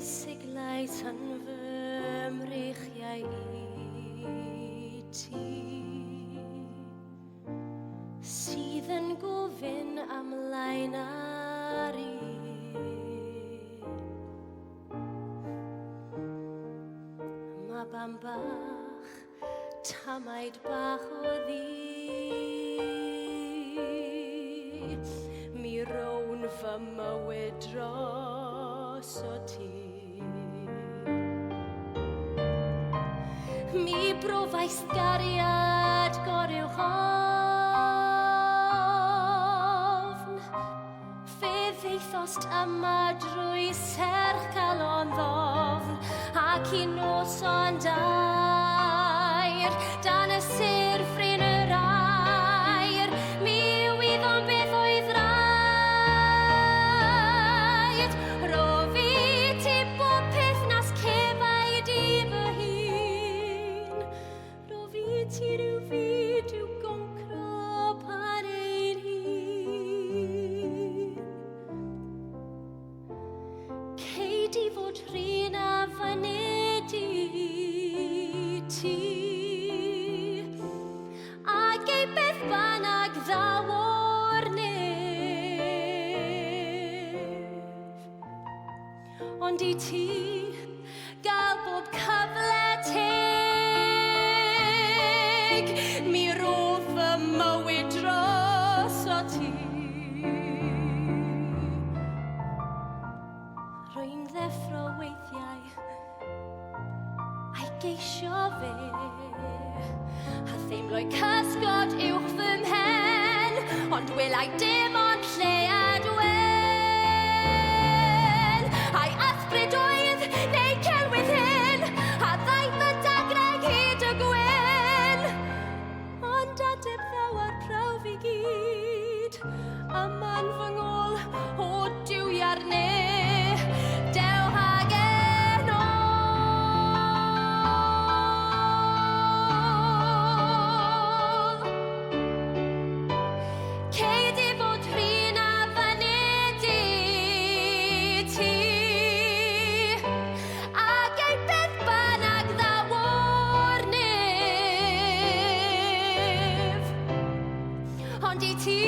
Siglau tan fy mreichiau I ti sydd yn gofyn ymlaen ar I Mae bam bach, tamaid bach o ddi Mi rown fy mywyd dros o ti Mi brofais gariad goryw hofn Fe ddeithost yma drwy serch cael o'n ddofn Ac I nos o'n dair Dan y sir ffrin yr air Mi wyddom beth oedd rhaid Ro fi ti bob peth nas cefaid I fy hun Ro fi ti rhyw fyd yw goncro pan ein hun Cei di fod rhin a fynedi ti Ac ei beth bynnag ddaw o'r nef Ond I ti gael bob cyfle teg Mi ro fy mywyd dros o ti Rwy'n ddeffro weithiau a'i geisio fe A theimloi cysgod uwch fy mhen Ond welai dim ond lle a dwen A'i athbryd neu celwydd hyn A ddaeth y dagrau hyd y gwyn Ond adeb ddaw ar prawf I gyd Yma'n fy ngôl o diwyar ne Dewch ag enol Cei di fod rhin a fynedi ti Ac ei beth bynnag ddaw o'r nef Ond I ti